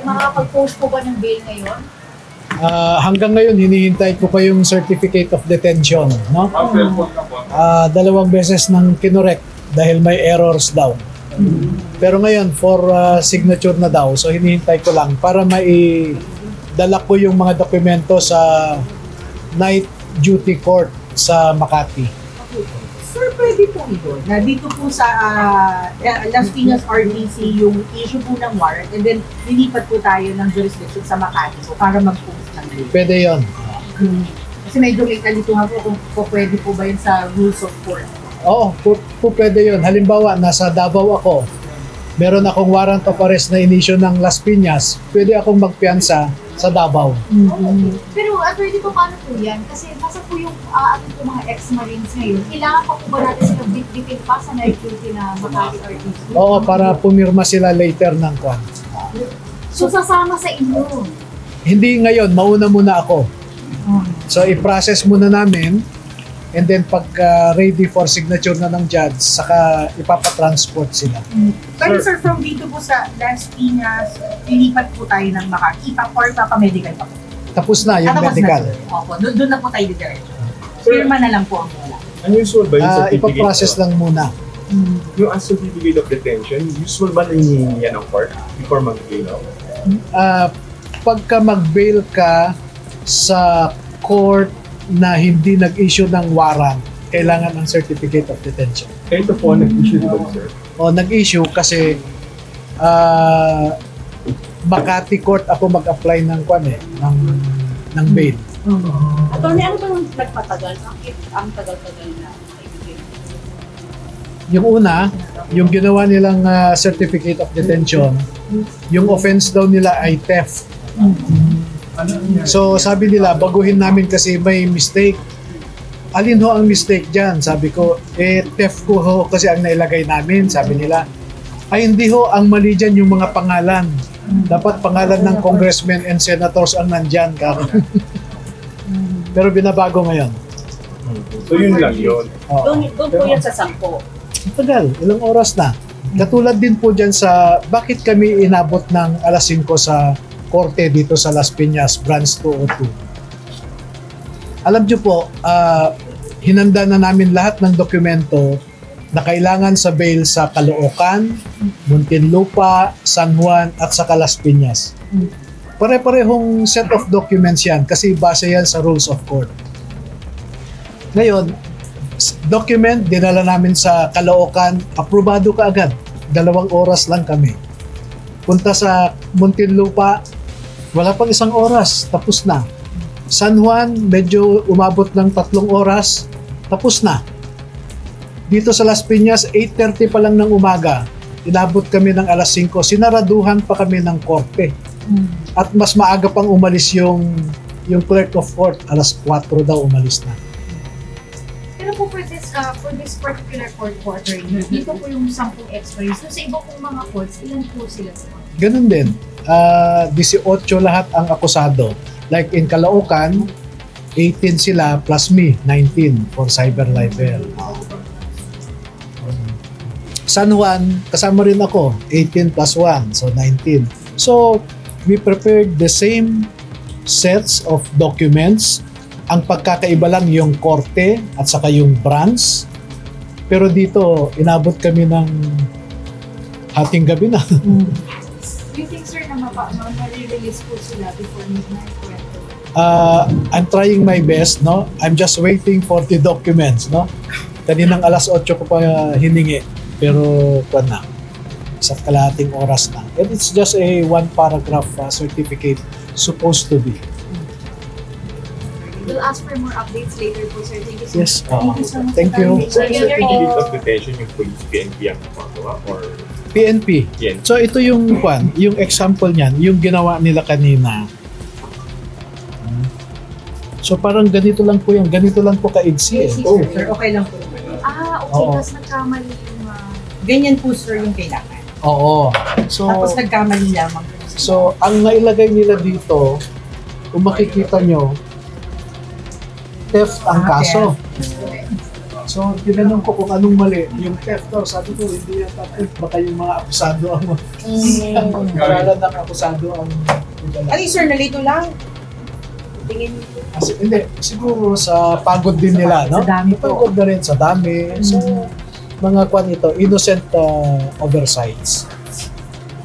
makakapag-post po ba ng bail ngayon? Hanggang ngayon, hinihintay ko pa yung certificate of detention. No? 2 beses nang kinorek dahil may errors daw. Pero ngayon, for signature na daw. So hinihintay ko lang para maidala ko yung mga dokumento sa night duty court sa Makati. Sir, pwede po ito na dito po sa Las Piñas RTC yung issue po ng warrant and then lilipat po tayo ng jurisdiction sa Makati po para mag-post ng bail. Pwede yon. Kasi medyo may kalituhan po kung pwede po ba yun sa rules of court. Oo, pwede yon. Halimbawa, nasa Davao ako, meron akong warrant of arrest na inisyo ng Las Piñas, pwede akong magpiyansa sa Davao. Pero attorney po, paano po yan? Kasi nasa po yung ating po mga ex-marines ngayon, kailangan pa po ba natin sila bit-bitin pa sa night duty na Makati RTC? Oo, para pumirma sila later ng kwan. So sasama sa inyo? Hindi ngayon, mauna muna ako. So i-process muna namin and then pagka ready for signature na ng judge, saka ipapatransport sila. Pero sir, from dito po sa Las Piñas, lilipat po tayo ng Makati or papamedical pa po? Tapos na yung Tapos medical. Na, opo, doon na po tayo diretso. Firma na lang po ang wala. Unusual ba yung certificate? Ipaprocess lang muna. Yung as certificate of detention, usual ba na hinihingi yan ng court before mag-bail out? Pagka mag-bail ka sa court na hindi nag-issue ng warrant, kailangan ng certificate of detention. Ito po, nag-issue ba, sir? O nag-issue kasi Makati Court ako mag-apply ng ng bail. Attorney, ano bang nagpatagal? Ang tagal-tagal na ibigay? Yung una, yung ginawa nilang certificate of detention, yung offense daw nila ay theft. So sabi nila, baguhin namin kasi may mistake. Alin ho ang mistake dyan? Sabi ko, theft ko ho kasi ang nailagay namin. Sabi nila, ay hindi ho, ang mali dyan yung mga pangalan. Dapat pangalan ng congressmen and senators ang nandyan. Pero binabago ngayon. So yun lang yun. Doon po yan sa 10. Tagal, ilang oras na. Katulad din po dyan sa, bakit kami inabot ng alas 5 sa korte dito sa Las Piñas, Branch 202. Alam nyo po, hinanda na namin lahat ng dokumento na kailangan sa bail sa Caloocan, Muntinlupa, San Juan, at sa Las Piñas. Pare-parehong set of documents yan kasi base yan sa rules of court. Ngayon, document, dinala namin sa Caloocan, aprobado ka agad. 2 oras lang kami. Punta sa Muntinlupa, wala pang 1 oras, tapos na. San Juan, medyo umabot ng 3 oras, tapos na. Dito sa Las Piñas, 8:30 pa lang ng umaga, inabot kami ng alas 5, sinaraduhan pa kami ng korte. At mas maaga pang umalis yung clerk of court, alas 4 daw umalis na. Pero po for this particular court quarter, dito po yung 10 ex-marines. So sa iba pong mga courts, ilan po sila sa mga? Ganun din. 18 lahat ang akusado. Like in Caloocan, 18 sila plus me, 19 for cyber libel. San Juan, kasama rin ako, 18 plus 1, so 19. So, we prepared the same sets of documents. Ang pagkakaiba lang yung korte at saka yung branch. Pero dito, inabot kami ng hating gabi na. Do you think, sir, na ma-release po sila before midnight? I'm trying my best, no? I'm just waiting for the documents, no? Kaninang alas 8 ko pa hiningi, pero kwan na. 1.5 oras na. And it's just a 1-paragraph certificate supposed to be. We'll ask for more updates later po, sir. Thank you so Yes. much. Thank you. So yung certificate of detention, yung police PNP ang gumagawa or PNP. PNP? So ito yung kwan, yung example niyan, yung ginawa nila kanina. So parang ganito lang po yan, ganito lang po ka-easy eh. Oh, sir, okay lang po. Okay. Oo. Tapos nagkamali yung... Ganyan po sir yung kailangan. Oo. So, Tapos nagkamali lamang po. so ang nailagay nila dito, kung makikita nyo, theft ang kaso. So, tinanong ko kung anong mali. Yung theft daw, sabi ko, hindi yan theft. Baka yung mga akusado ang paralan ng akusado ang Ano sir, nalito lang? Tingin Kasi, hindi, siguro sa pagod din nila, no? Sa dami po. Pagod na rin sa dami. So, mga kwan ito, innocent oversights.